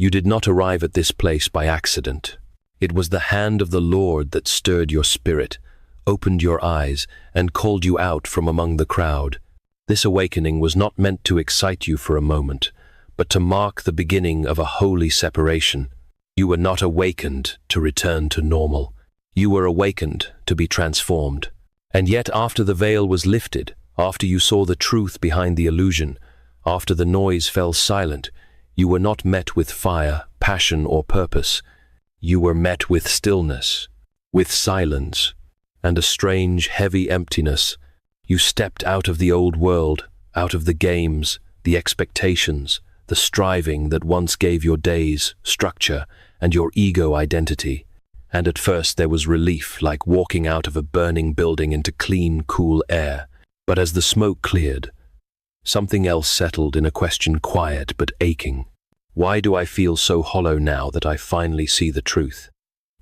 You did not arrive at this place by accident. It was the hand of the Lord that stirred your spirit, opened your eyes, and called you out from among the crowd. This awakening was not meant to excite you for a moment, but to mark the beginning of a holy separation. You were not awakened to return to normal. You were awakened to be transformed. And yet after the veil was lifted, after you saw the truth behind the illusion, after the noise fell silent, you were not met with fire, passion, or purpose. You were met with stillness, with silence, and a strange, heavy emptiness. You stepped out of the old world, out of the games, the expectations, the striving that once gave your days structure and your ego identity. And at first there was relief, like walking out of a burning building into clean, cool air. But as the smoke cleared, something else settled in a question quiet but aching. Why do I feel so hollow now that I finally see the truth?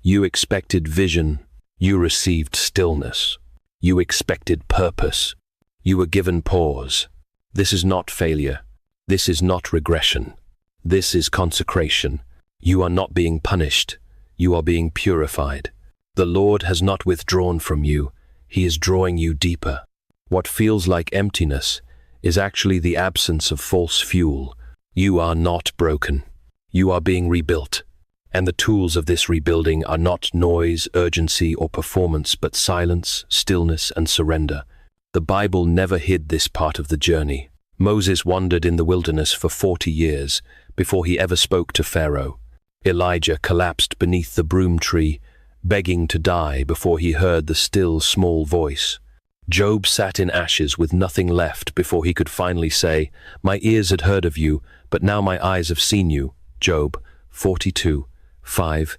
You expected vision, you received stillness. You expected purpose, you were given pause. This is not failure. This is not regression. This is consecration. You are not being punished. You are being purified. The Lord has not withdrawn from you. He is drawing you deeper. What feels like emptiness is actually the absence of false fuel. You are not broken. You are being rebuilt. And the tools of this rebuilding are not noise, urgency, or performance, but silence, stillness, and surrender. The Bible never hid this part of the journey. Moses wandered in the wilderness for 40 years before he ever spoke to Pharaoh. Elijah collapsed beneath the broom tree, begging to die before he heard the still, small voice. Job sat in ashes with nothing left before he could finally say, "My ears had heard of you, but now my eyes have seen you." Job 42:5.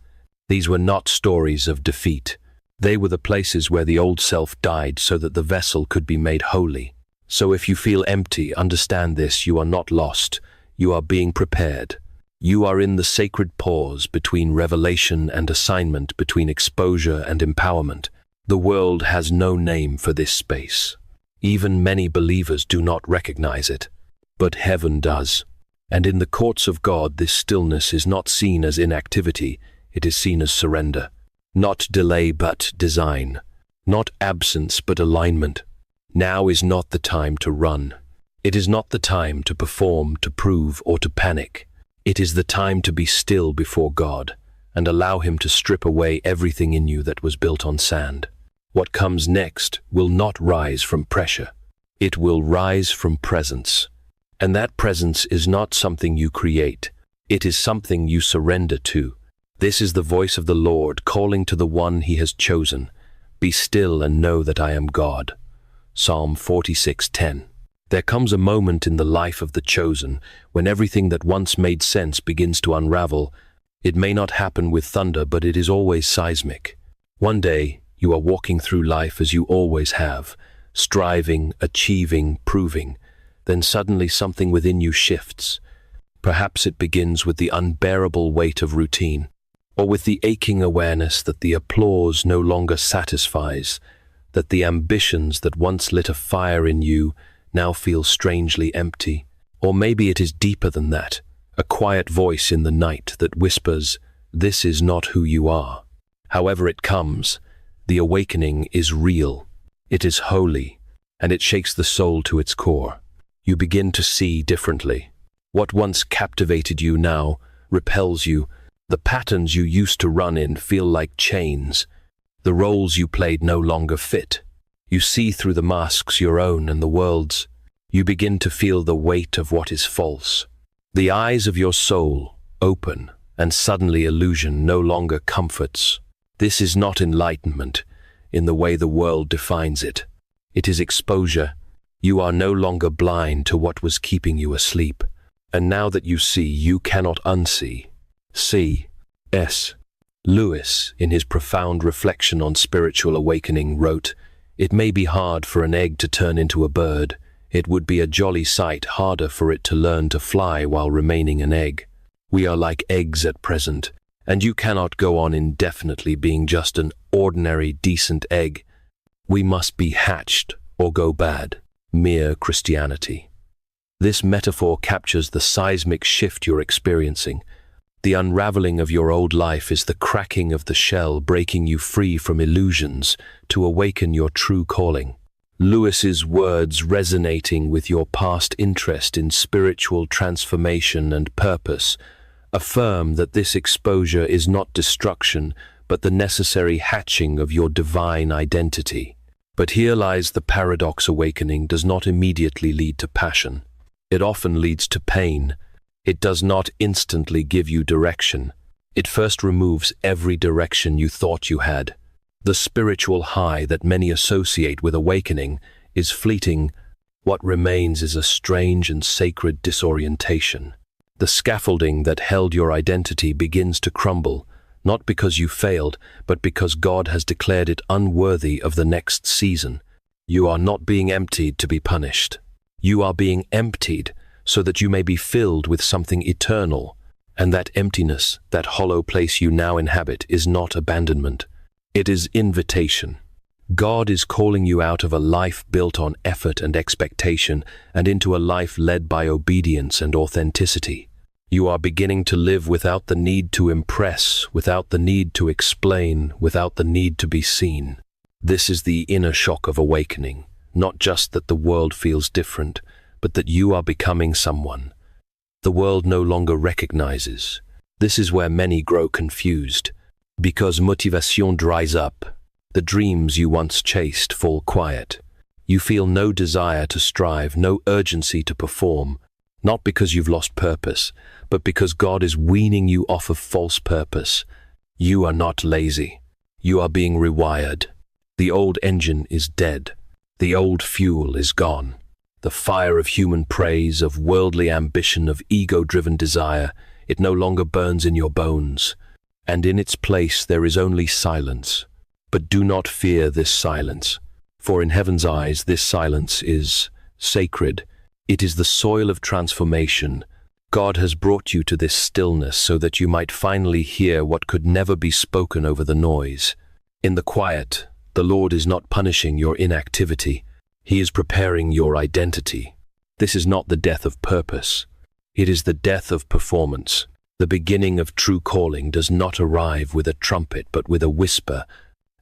These were not stories of defeat. They were the places where the old self died so that the vessel could be made holy. So if you feel empty, understand this: you are not lost. You are being prepared. You are in the sacred pause between revelation and assignment, between exposure and empowerment. The world has no name for this space. Even many believers do not recognize it, but heaven does. And in the courts of God, this stillness is not seen as inactivity, it is seen as surrender. Not delay but design. Not absence but alignment. Now is not the time to run. It is not the time to perform, to prove, or to panic. It is the time to be still before God and allow Him to strip away everything in you that was built on sand. What comes next will not rise from pressure. It will rise from presence. And that presence is not something you create. It is something you surrender to. This is the voice of the Lord calling to the one He has chosen. Be still and know that I am God. Psalm 46:10. There comes a moment in the life of the chosen when everything that once made sense begins to unravel. It may not happen with thunder, but it is always seismic. One day, you are walking through life as you always have, striving, achieving, proving. Then suddenly something within you shifts. Perhaps it begins with the unbearable weight of routine, or with the aching awareness that the applause no longer satisfies, that the ambitions that once lit a fire in you now feel strangely empty. Or maybe it is deeper than that, a quiet voice in the night that whispers, "This is not who you are." However it comes, the awakening is real, it is holy, and it shakes the soul to its core. You begin to see differently. What once captivated you now repels you. The patterns you used to run in feel like chains. The roles you played no longer fit. You see through the masks, your own and the world's. You begin to feel the weight of what is false. The eyes of your soul open, and suddenly illusion no longer comforts. This is not enlightenment in the way the world defines it. It is exposure. You are no longer blind to what was keeping you asleep. And now that you see, you cannot unsee. C.S. Lewis, in his profound reflection on spiritual awakening, wrote, "It may be hard for an egg to turn into a bird. It would be a jolly sight harder for it to learn to fly while remaining an egg. We are like eggs at present, and you cannot go on indefinitely being just an ordinary, decent egg. We must be hatched or go bad." Mere Christianity. This metaphor captures the seismic shift you're experiencing. The unraveling of your old life is the cracking of the shell, breaking you free from illusions to awaken your true calling. Lewis's words, resonating with your past interest in spiritual transformation and purpose, affirm that this exposure is not destruction, but the necessary hatching of your divine identity. But here lies the paradox: awakening does not immediately lead to passion. It often leads to pain. It does not instantly give you direction. It first removes every direction you thought you had. The spiritual high that many associate with awakening is fleeting. What remains is a strange and sacred disorientation. The scaffolding that held your identity begins to crumble, not because you failed, but because God has declared it unworthy of the next season. You are not being emptied to be punished. You are being emptied so that you may be filled with something eternal. And that emptiness, that hollow place you now inhabit, is not abandonment. It is invitation. God is calling you out of a life built on effort and expectation and into a life led by obedience and authenticity. You are beginning to live without the need to impress, without the need to explain, without the need to be seen. This is the inner shock of awakening, not just that the world feels different, but that you are becoming someone the world no longer recognizes. This is where many grow confused. Because motivation dries up, the dreams you once chased fall quiet. You feel no desire to strive, no urgency to perform, not because you've lost purpose, but because God is weaning you off of false purpose. You are not lazy. You are being rewired. The old engine is dead. The old fuel is gone. The fire of human praise, of worldly ambition, of ego-driven desire, it no longer burns in your bones. And in its place there is only silence. But do not fear this silence, for in heaven's eyes this silence is sacred. It is the soil of transformation. God has brought you to this stillness so that you might finally hear what could never be spoken over the noise. In the quiet, the Lord is not punishing your inactivity. He is preparing your identity. This is not the death of purpose. It is the death of performance. The beginning of true calling does not arrive with a trumpet, but with a whisper,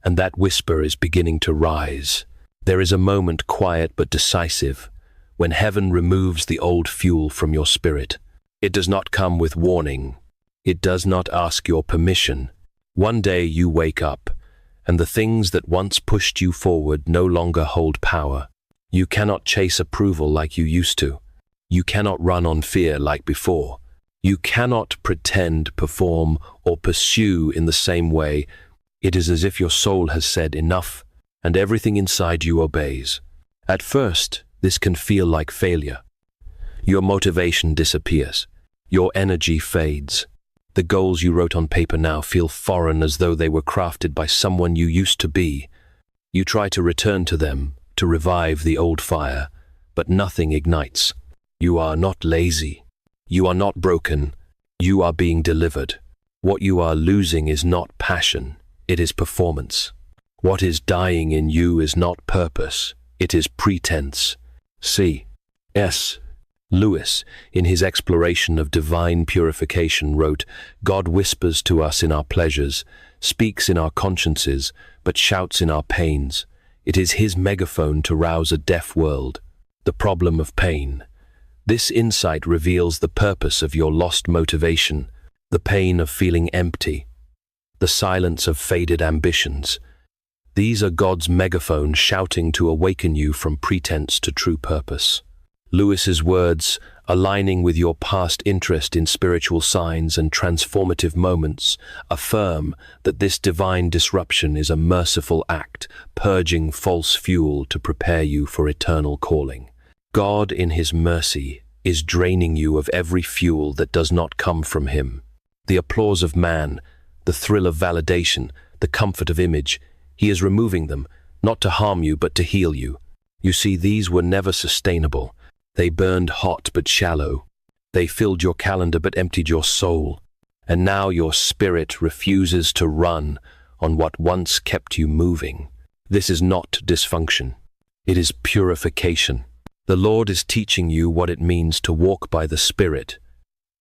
and that whisper is beginning to rise. There is a moment, quiet but decisive, when heaven removes the old fuel from your spirit. It does not come with warning. It does not ask your permission. One day you wake up, and the things that once pushed you forward no longer hold power. You cannot chase approval like you used to. You cannot run on fear like before. You cannot pretend, perform, or pursue in the same way. It is as if your soul has said enough, and everything inside you obeys. At first, this can feel like failure. Your motivation disappears. Your energy fades. The goals you wrote on paper now feel foreign, as though they were crafted by someone you used to be. You try to return to them, to revive the old fire, but nothing ignites. You are not lazy. You are not broken. You are being delivered. What you are losing is not passion, it is performance. What is dying in you is not purpose, it is pretense. C.S. Lewis, in his exploration of divine purification, wrote, "God whispers to us in our pleasures, speaks in our consciences, but shouts in our pains. It is his megaphone to rouse a deaf world." The problem of pain. This insight reveals the purpose of your lost motivation, the pain of feeling empty, the silence of faded ambitions. These are God's megaphone shouting to awaken you from pretense to true purpose. Lewis's words, aligning with your past interest in spiritual signs and transformative moments, affirm that this divine disruption is a merciful act, purging false fuel to prepare you for eternal calling. God, in his mercy, is draining you of every fuel that does not come from him. The applause of man, the thrill of validation, the comfort of image, he is removing them, not to harm you but to heal you. You see, these were never sustainable. They burned hot but shallow. They filled your calendar but emptied your soul. And now your spirit refuses to run on what once kept you moving. This is not dysfunction. It is purification. The Lord is teaching you what it means to walk by the Spirit,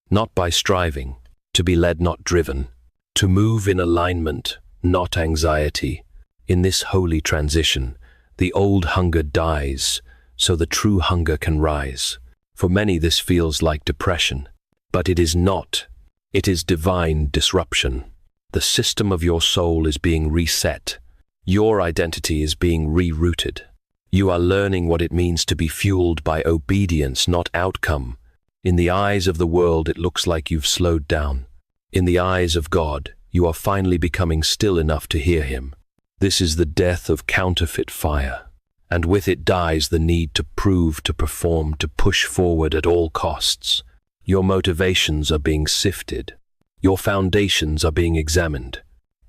not by striving, to be led, not driven, to move in alignment, not anxiety. In this holy transition, the old hunger dies, so the true hunger can rise. For many, this feels like depression, but it is not. It is divine disruption. The system of your soul is being reset. Your identity is being rerouted. You are learning what it means to be fueled by obedience, not outcome. In the eyes of the world, it looks like you've slowed down. In the eyes of God, you are finally becoming still enough to hear Him. This is the death of counterfeit fire, and with it dies the need to prove, to perform, to push forward at all costs. Your motivations are being sifted. Your foundations are being examined,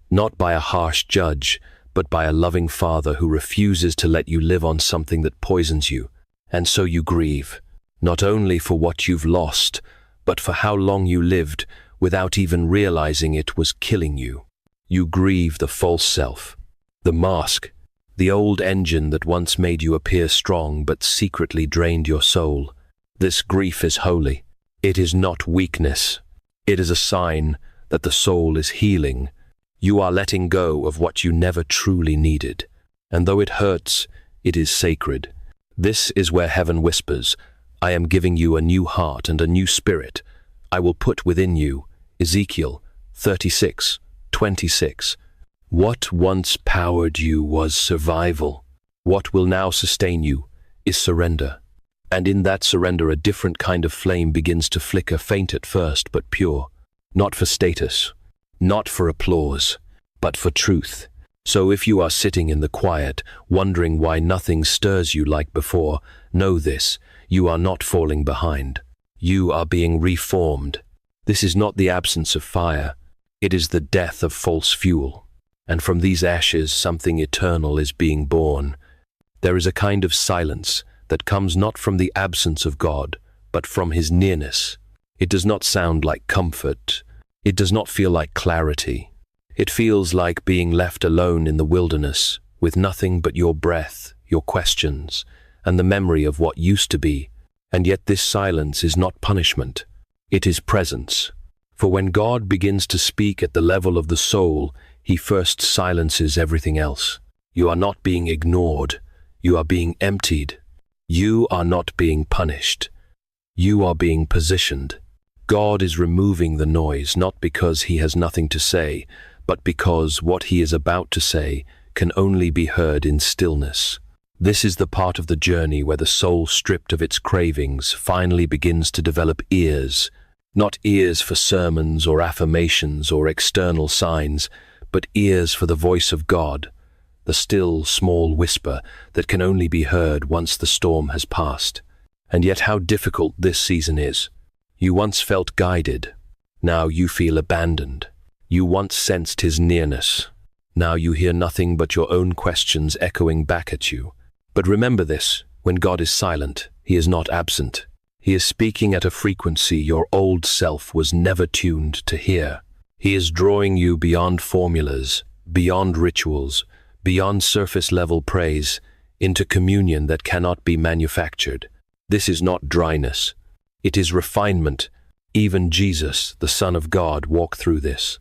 not by a harsh judge, but by a loving Father who refuses to let you live on something that poisons you. And so you grieve, not only for what you've lost, but for how long you lived without even realizing it was killing you. You grieve the false self, the mask, the old engine that once made you appear strong but secretly drained your soul. This grief is holy. It is not weakness. It is a sign that the soul is healing. You are letting go of what you never truly needed. And though it hurts, it is sacred. This is where heaven whispers, I am giving you a new heart and a new spirit. I will put within you. Ezekiel 36:26. What once powered you was survival. What will now sustain you is surrender. And in that surrender, a different kind of flame begins to flicker, faint at first, but pure. Not for status, not for applause, but for truth. So if you are sitting in the quiet, wondering why nothing stirs you like before, know this, you are not falling behind. You are being reformed. This is not the absence of fire. It is the death of false fuel. And from these ashes, something eternal is being born. There is a kind of silence that comes not from the absence of God, but from His nearness. It does not sound like comfort. It does not feel like clarity. It feels like being left alone in the wilderness, with nothing but your breath, your questions, and the memory of what used to be. And yet this silence is not punishment. It is presence. For when God begins to speak at the level of the soul, He first silences everything else. You are not being ignored. You are being emptied. You are not being punished. You are being positioned. God is removing the noise, not because He has nothing to say, but because what He is about to say can only be heard in stillness. This is the part of the journey where the soul, stripped of its cravings, finally begins to develop ears. Not ears for sermons or affirmations or external signs, but ears for the voice of God, the still, small whisper that can only be heard once the storm has passed. And yet how difficult this season is. You once felt guided. Now you feel abandoned. You once sensed His nearness. Now you hear nothing but your own questions echoing back at you. But remember this, when God is silent, He is not absent. He is speaking at a frequency your old self was never tuned to hear. He is drawing you beyond formulas, beyond rituals, beyond surface-level praise, into communion that cannot be manufactured. This is not dryness. It is refinement. Even Jesus, the Son of God, walked through this.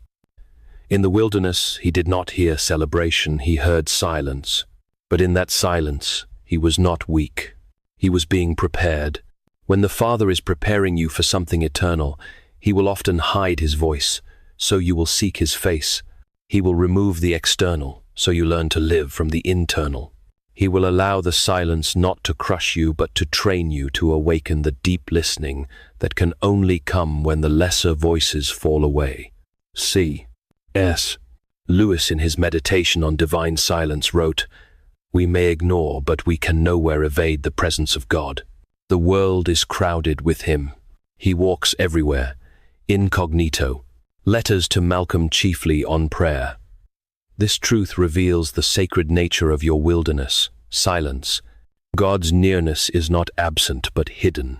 In the wilderness, He did not hear celebration, He heard silence. But in that silence, He was not weak. He was being prepared. When the Father is preparing you for something eternal, He will often hide His voice, so you will seek His face. He will remove the external, so you learn to live from the internal. He will allow the silence not to crush you, but to train you to awaken the deep listening that can only come when the lesser voices fall away. C.S. Lewis, in his meditation on divine silence, wrote, "We may ignore, but we can nowhere evade the presence of God. The world is crowded with Him. He walks everywhere, incognito." Letters to Malcolm, chiefly on prayer. This truth reveals the sacred nature of your wilderness, silence. God's nearness is not absent but hidden.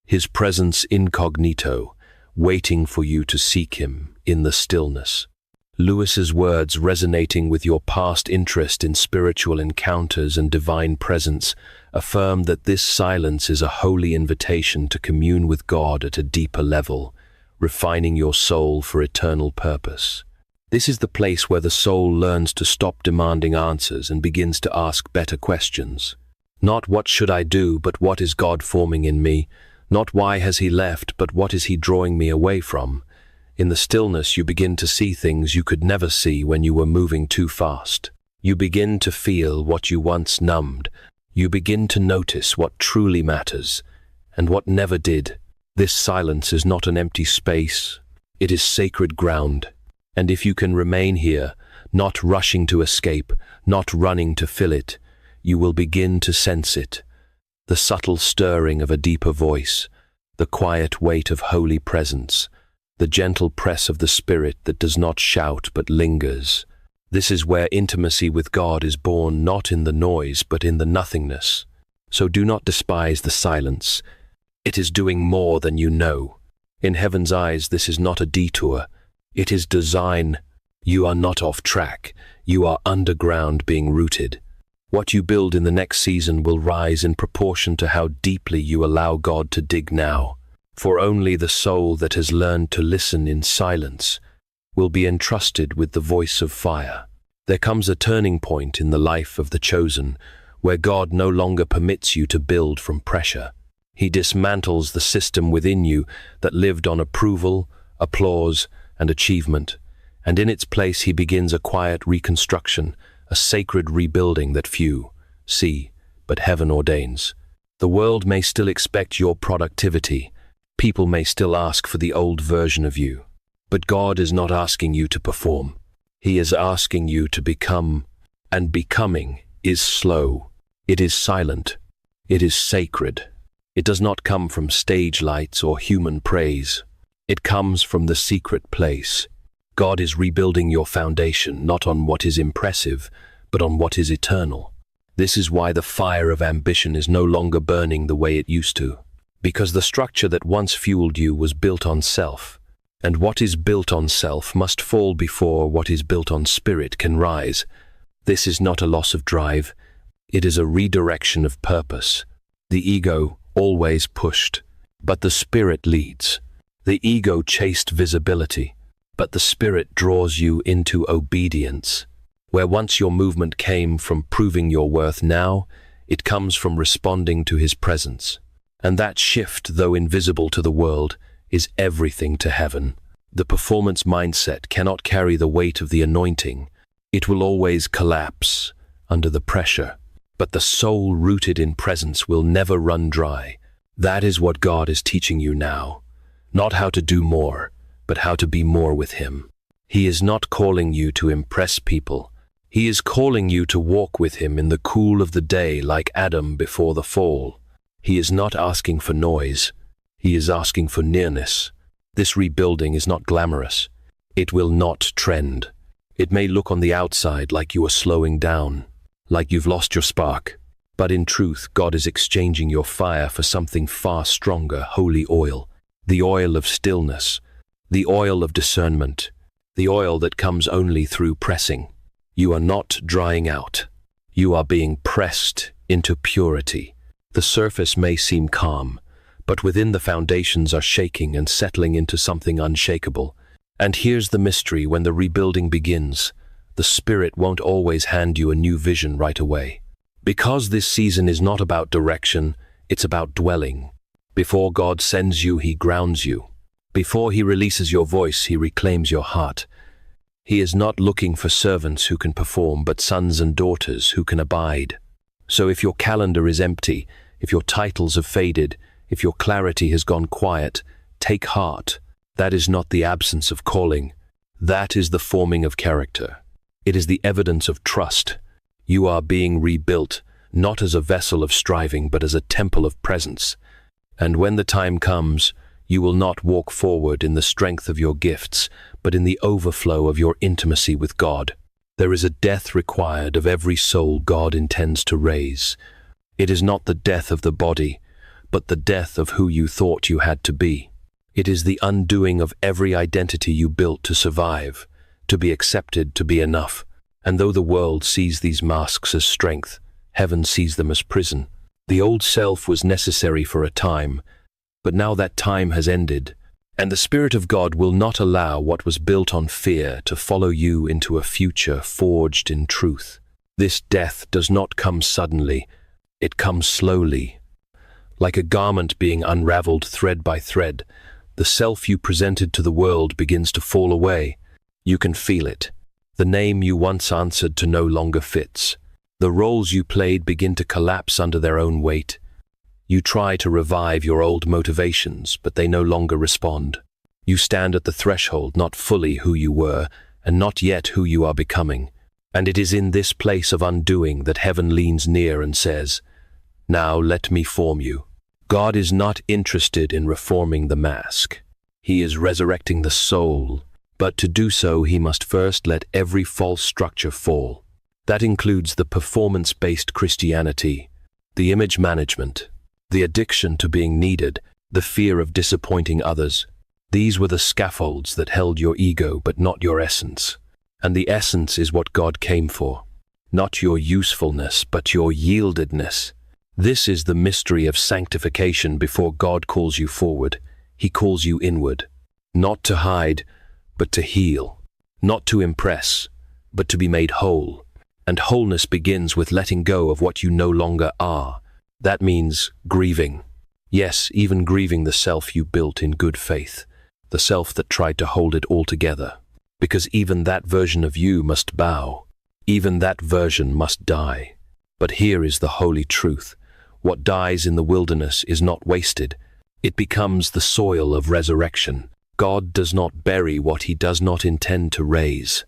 His presence incognito, waiting for you to seek Him in the stillness. Lewis's words, resonating with your past interest in spiritual encounters and divine presence, affirm that this silence is a holy invitation to commune with God at a deeper level, refining your soul for eternal purpose. This is the place where the soul learns to stop demanding answers and begins to ask better questions. Not what should I do, but what is God forming in me? Not why has he left, but what is he drawing me away from? In the stillness, you begin to see things you could never see when you were moving too fast. You begin to feel what you once numbed. You begin to notice what truly matters and what never did. This silence is not an empty space. It is sacred ground. And if you can remain here, not rushing to escape, not running to fill it, you will begin to sense it. The subtle stirring of a deeper voice, the quiet weight of holy presence, the gentle press of the Spirit that does not shout but lingers. This is where intimacy with God is born, not in the noise but in the nothingness. So do not despise the silence. It is doing more than you know. In heaven's eyes, this is not a detour. It is design. You are not off track. You are underground, being rooted. What you build in the next season will rise in proportion to how deeply you allow God to dig now. For only the soul that has learned to listen in silence will be entrusted with the voice of fire. There comes a turning point in the life of the chosen, where God no longer permits you to build from pressure. He dismantles the system within you that lived on approval, applause, and achievement, and in its place he begins a quiet reconstruction, a sacred rebuilding that few see, but heaven ordains. The world may still expect your productivity. People may still ask for the old version of you. But God is not asking you to perform. He is asking you to become, and becoming is slow. It is silent. It is sacred. It does not come from stage lights or human praise. It comes from the secret place. God is rebuilding your foundation, not on what is impressive, but on what is eternal. This is why the fire of ambition is no longer burning the way it used to. Because the structure that once fueled you was built on self. And what is built on self must fall before what is built on spirit can rise. This is not a loss of drive. It is a redirection of purpose. The ego always pushed, but the spirit leads. The ego chased visibility, but the spirit draws you into obedience. Where once your movement came from proving your worth, now it comes from responding to his presence. And that shift, though invisible to the world, is everything to heaven. The performance mindset cannot carry the weight of the anointing. It will always collapse under the pressure. But the soul rooted in presence will never run dry. That is what God is teaching you now. Not how to do more, but how to be more with him. He is not calling you to impress people. He is calling you to walk with him in the cool of the day like Adam before the fall. He is not asking for noise. He is asking for nearness. This rebuilding is not glamorous. It will not trend. It may look on the outside like you are slowing down, like you've lost your spark. But in truth, God is exchanging your fire for something far stronger, holy oil. The oil of stillness, the oil of discernment, the oil that comes only through pressing. You are not drying out. You are being pressed into purity. The surface may seem calm, but within the foundations are shaking and settling into something unshakable. And here's the mystery: when the rebuilding begins, the Spirit won't always hand you a new vision right away. Because this season is not about direction, it's about dwelling. Before God sends you, he grounds you. Before he releases your voice, he reclaims your heart. He is not looking for servants who can perform, but sons and daughters who can abide. So if your calendar is empty, if your titles have faded, if your clarity has gone quiet, take heart. That is not the absence of calling. That is the forming of character. It is the evidence of trust. You are being rebuilt, not as a vessel of striving, but as a temple of presence. And when the time comes, you will not walk forward in the strength of your gifts, but in the overflow of your intimacy with God. There is a death required of every soul God intends to raise. It is not the death of the body, but the death of who you thought you had to be. It is the undoing of every identity you built to survive, to be accepted, to be enough. And though the world sees these masks as strength, heaven sees them as prison. The old self was necessary for a time, but now that time has ended. And the Spirit of God will not allow what was built on fear to follow you into a future forged in truth. This death does not come suddenly, it comes slowly. Like a garment being unraveled thread by thread, the self you presented to the world begins to fall away. You can feel it. The name you once answered to no longer fits. The roles you played begin to collapse under their own weight. You try to revive your old motivations, but they no longer respond. You stand at the threshold, not fully who you were, and not yet who you are becoming. And it is in this place of undoing that heaven leans near and says, "Now let me form you." God is not interested in reforming the mask. He is resurrecting the soul. But to do so, he must first let every false structure fall. That includes the performance-based Christianity, the image management, the addiction to being needed, the fear of disappointing others. These were the scaffolds that held your ego, but not your essence. And the essence is what God came for. Not your usefulness, but your yieldedness. This is the mystery of sanctification. Before God calls you forward, he calls you inward. Not to hide, but to heal. Not to impress, but to be made whole. And wholeness begins with letting go of what you no longer are. That means grieving. Yes, even grieving the self you built in good faith. The self that tried to hold it all together. Because even that version of you must bow. Even that version must die. But here is the holy truth. What dies in the wilderness is not wasted. It becomes the soil of resurrection. God does not bury what he does not intend to raise.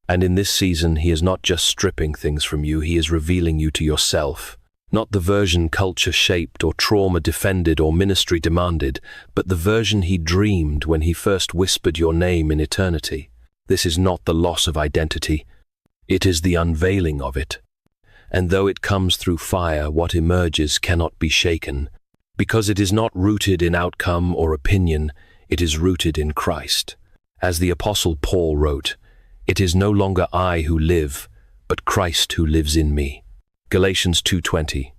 And in this season, he is not just stripping things from you, he is revealing you to yourself. Not the version culture shaped or trauma defended or ministry demanded, but the version he dreamed when he first whispered your name in eternity. This is not the loss of identity. It is the unveiling of it. And though it comes through fire, what emerges cannot be shaken. Because it is not rooted in outcome or opinion, it is rooted in Christ. As the Apostle Paul wrote, "It is no longer I who live, but Christ who lives in me." Galatians 2:20.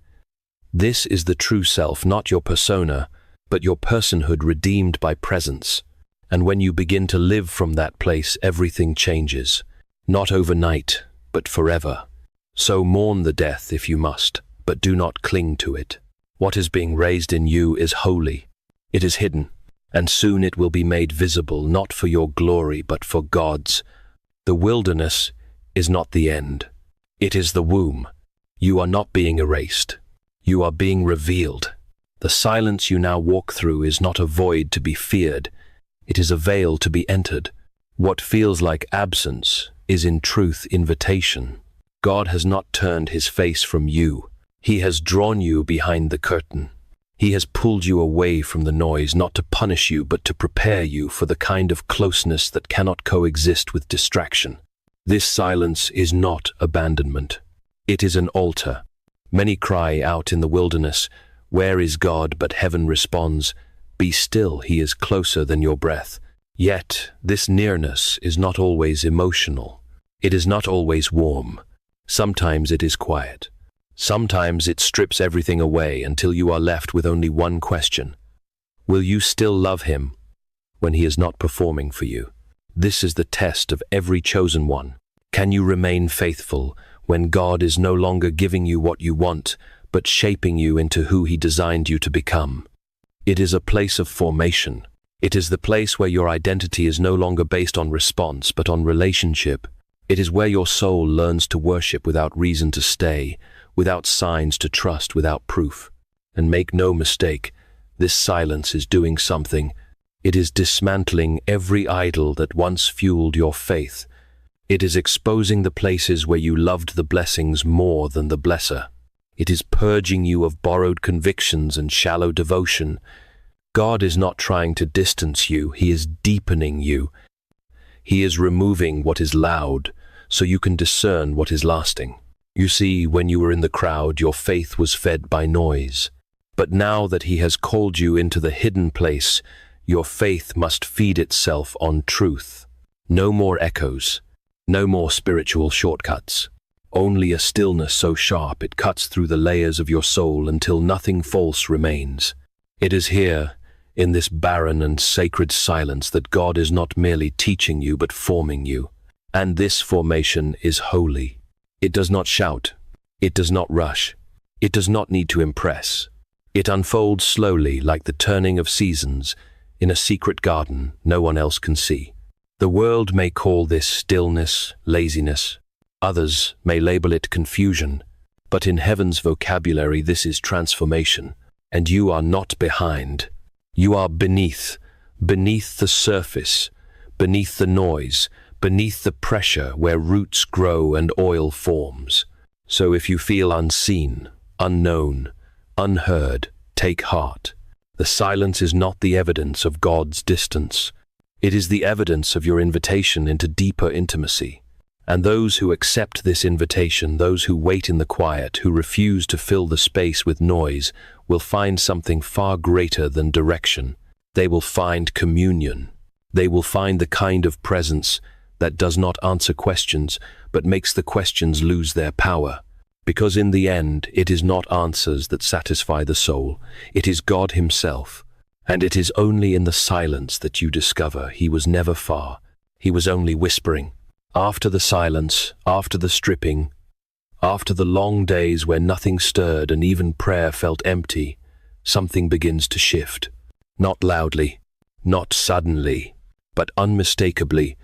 This is the true self, not your persona, but your personhood redeemed by presence. And when you begin to live from that place, everything changes. Not overnight, but forever. So mourn the death if you must, but do not cling to it. What is being raised in you is holy. It is hidden, and soon it will be made visible, not for your glory, but for God's. The wilderness is not the end. It is the womb. You are not being erased. You are being revealed. The silence you now walk through is not a void to be feared. It is a veil to be entered. What feels like absence is in truth invitation. God has not turned his face from you. He has drawn you behind the curtain. He has pulled you away from the noise, not to punish you, but to prepare you for the kind of closeness that cannot coexist with distraction. This silence is not abandonment. It is an altar. Many cry out in the wilderness, "Where is God?" But heaven responds, "Be still, he is closer than your breath." Yet, this nearness is not always emotional. It is not always warm. Sometimes it is quiet. Sometimes it strips everything away until you are left with only one question. Will you still love him when he is not performing for you? This is the test of every chosen one. Can you remain faithful when God is no longer giving you what you want, but shaping you into who he designed you to become? It is a place of formation. It is the place where your identity is no longer based on response, but on relationship. It is where your soul learns to worship without reason to stay, without signs to trust, without proof. And make no mistake, this silence is doing something. It is dismantling every idol that once fueled your faith. It is exposing the places where you loved the blessings more than the blesser. It is purging you of borrowed convictions and shallow devotion. God is not trying to distance you, he is deepening you. He is removing what is loud, so you can discern what is lasting. You see, when you were in the crowd, your faith was fed by noise. But now that he has called you into the hidden place, your faith must feed itself on truth. No more echoes, no more spiritual shortcuts. Only a stillness so sharp it cuts through the layers of your soul until nothing false remains. It is here, in this barren and sacred silence that God is not merely teaching you but forming you. And this formation is holy. It does not shout. It does not rush. It does not need to impress. It unfolds slowly like the turning of seasons in a secret garden no one else can see. The world may call this stillness, laziness. Others may label it confusion. But in heaven's vocabulary, this is transformation. And you are not behind. You are beneath the surface, beneath the noise, beneath the pressure where roots grow and oil forms. So if you feel unseen, unknown, unheard, take heart. The silence is not the evidence of God's distance. It is the evidence of your invitation into deeper intimacy. And those who accept this invitation, those who wait in the quiet, who refuse to fill the space with noise, will find something far greater than direction. They will find communion. They will find the kind of presence that does not answer questions, but makes the questions lose their power. Because in the end, it is not answers that satisfy the soul. It is God Himself. And it is only in the silence that you discover He was never far. He was only whispering. After the silence, after the stripping, after the long days where nothing stirred and even prayer felt empty, something begins to shift. Not loudly, not suddenly, but unmistakably.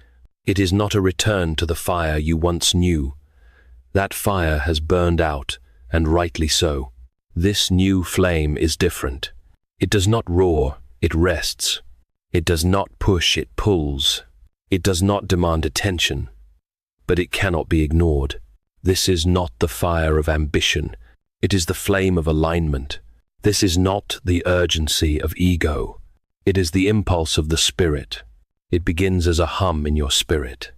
It is not a return to the fire you once knew. That fire has burned out, and rightly so. This new flame is different. It does not roar, it rests. It does not push, it pulls. It does not demand attention. But it cannot be ignored. This is not the fire of ambition. It is the flame of alignment. This is not the urgency of ego. It is the impulse of the Spirit. It begins as a hum in your spirit,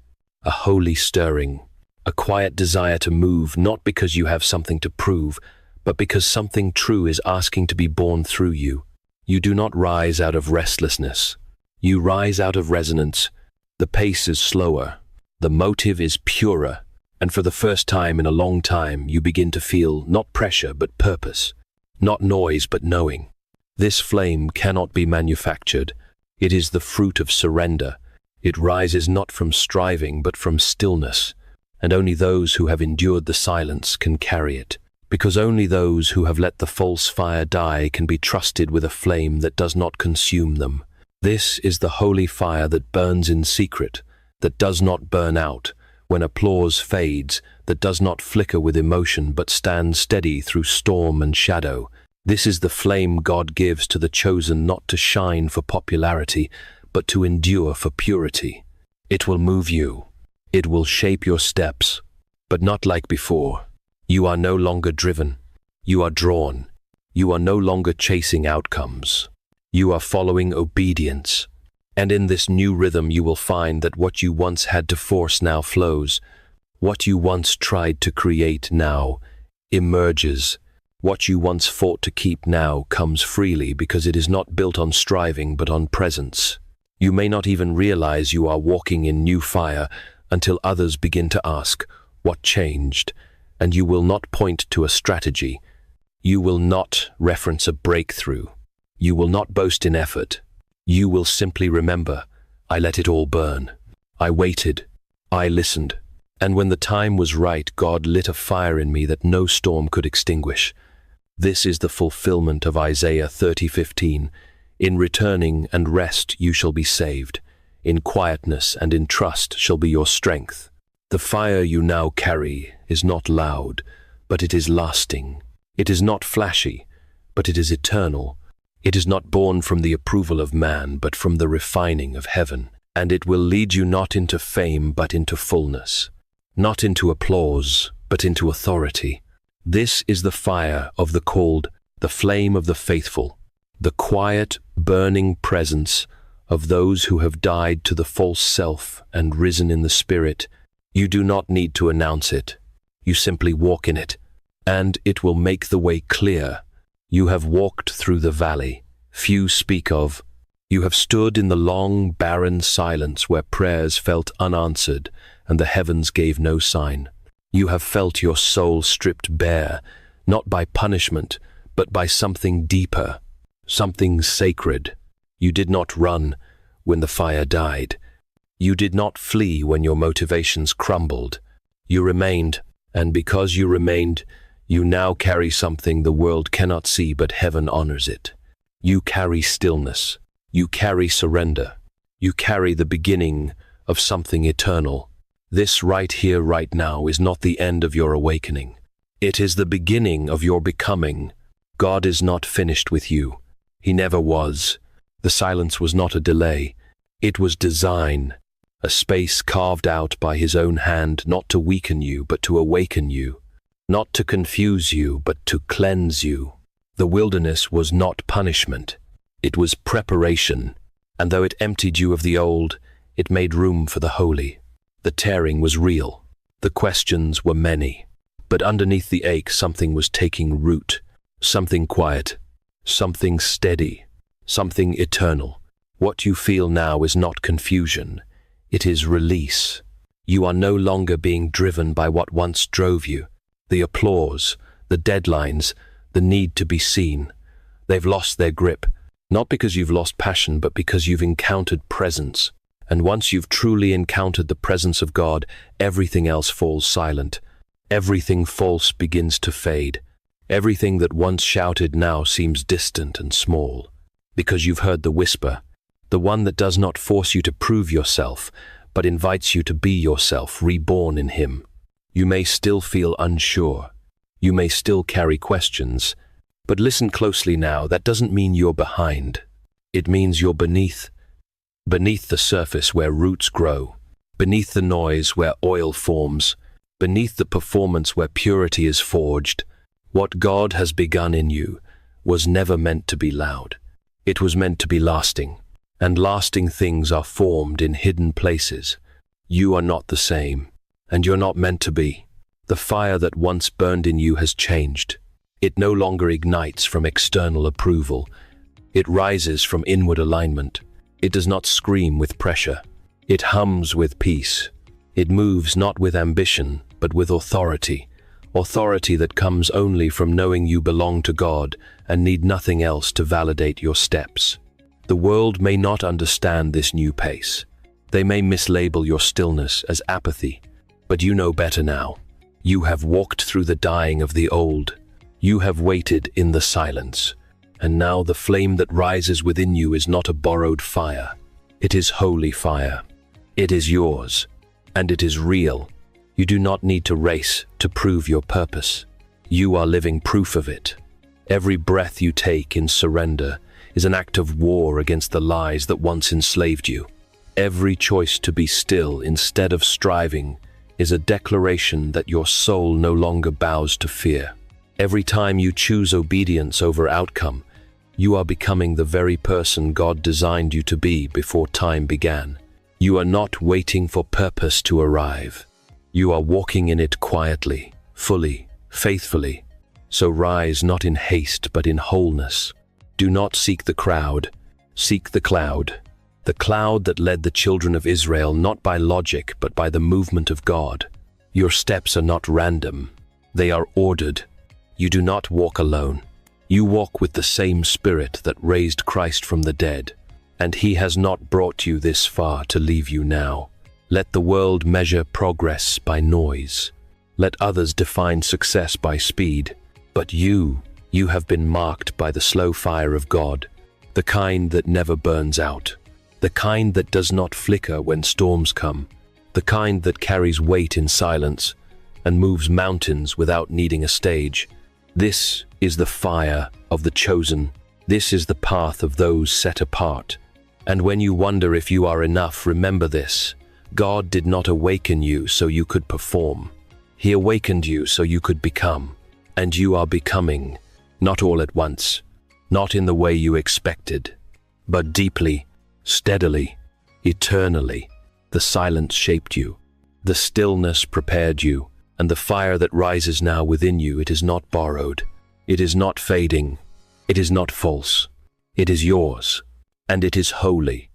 a holy stirring, a quiet desire to move, not because you have something to prove, but because something true is asking to be born through you. You do not rise out of restlessness. You rise out of resonance. The pace is slower. The motive is purer, and for the first time in a long time, you begin to feel not pressure but purpose, not noise but knowing. This flame cannot be manufactured. It is the fruit of surrender. It rises not from striving but from stillness, and only those who have endured the silence can carry it, because only those who have let the false fire die can be trusted with a flame that does not consume them. This is the holy fire that burns in secret, that does not burn out when applause fades, that does not flicker with emotion but stands steady through storm and shadow. This is the flame God gives to the chosen, not to shine for popularity, but to endure for purity. It will move you. It will shape your steps, but not like before. You are no longer driven. You are drawn. You are no longer chasing outcomes. You are following obedience. And in this new rhythm you will find that what you once had to force now flows. What you once tried to create now emerges. What you once fought to keep now comes freely because it is not built on striving but on presence. You may not even realize you are walking in new fire until others begin to ask, what changed? And you will not point to a strategy. You will not reference a breakthrough. You will not boast in effort. You will simply remember, I let it all burn. I waited. I listened. And when the time was right, God lit a fire in me that no storm could extinguish. This is the fulfillment of Isaiah 30:15. In returning and rest you shall be saved. In quietness and in trust shall be your strength. The fire you now carry is not loud, but it is lasting. It is not flashy, but it is eternal. It is not born from the approval of man, but from the refining of heaven. And it will lead you not into fame, but into fullness. Not into applause, but into authority. This is the fire of the called, the flame of the faithful, the quiet, burning presence of those who have died to the false self and risen in the Spirit. You do not need to announce it. You simply walk in it, and it will make the way clear. You have walked through the valley few speak of. You have stood in the long, barren silence where prayers felt unanswered and the heavens gave no sign. You have felt your soul stripped bare, not by punishment, but by something deeper, something sacred. You did not run when the fire died. You did not flee when your motivations crumbled. You remained, and because you remained, you now carry something the world cannot see but heaven honors it. You carry stillness. You carry surrender. You carry the beginning of something eternal. This right here, right now, is not the end of your awakening. It is the beginning of your becoming. God is not finished with you. He never was. The silence was not a delay. It was design, a space carved out by His own hand, not to weaken you, but to awaken you, not to confuse you, but to cleanse you. The wilderness was not punishment. It was preparation, and though it emptied you of the old, it made room for the holy. The tearing was real. The questions were many. But underneath the ache, something was taking root, something quiet, something steady, something eternal. What you feel now is not confusion. It is release. You are no longer being driven by what once drove you. The applause, the deadlines, the need to be seen. They've lost their grip, not because you've lost passion, but because you've encountered presence. And once you've truly encountered the presence of God, everything else falls silent. Everything false begins to fade. Everything that once shouted now seems distant and small. Because you've heard the whisper, the one that does not force you to prove yourself, but invites you to be yourself, reborn in Him. You may still feel unsure. You may still carry questions. But listen closely now, that doesn't mean you're behind. It means you're beneath the surface where roots grow, beneath the noise where oil forms, beneath the performance where purity is forged. What God has begun in you was never meant to be loud. It was meant to be lasting, and lasting things are formed in hidden places. You are not the same, and you're not meant to be. The fire that once burned in you has changed. It no longer ignites from external approval. It rises from inward alignment. It does not scream with pressure. It hums with peace. It moves not with ambition, but with authority. Authority that comes only from knowing you belong to God and need nothing else to validate your steps. The world may not understand this new pace. They may mislabel your stillness as apathy, but you know better now. You have walked through the dying of the old. You have waited in the silence. And now the flame that rises within you is not a borrowed fire. It is holy fire. It is yours, and it is real. You do not need to race to prove your purpose. You are living proof of it. Every breath you take in surrender is an act of war against the lies that once enslaved you. Every choice to be still instead of striving is a declaration that your soul no longer bows to fear. Every time you choose obedience over outcome, you are becoming the very person God designed you to be before time began. You are not waiting for purpose to arrive. You are walking in it quietly, fully, faithfully. So rise not in haste but in wholeness. Do not seek the crowd, seek the cloud that led the children of Israel not by logic but by the movement of God. Your steps are not random, they are ordered. You do not walk alone. You walk with the same Spirit that raised Christ from the dead, and He has not brought you this far to leave you now. Let the world measure progress by noise. Let others define success by speed. But you have been marked by the slow fire of God, the kind that never burns out, the kind that does not flicker when storms come, the kind that carries weight in silence and moves mountains without needing a stage. This is the fire of the chosen. This is the path of those set apart. And when you wonder if you are enough, remember this. God did not awaken you so you could perform. He awakened you so you could become. And you are becoming, not all at once, not in the way you expected, but deeply, steadily, eternally. The silence shaped you. The stillness prepared you. And the fire that rises now within you, it is not borrowed. It is not fading. It is not false. It is yours. And it is holy.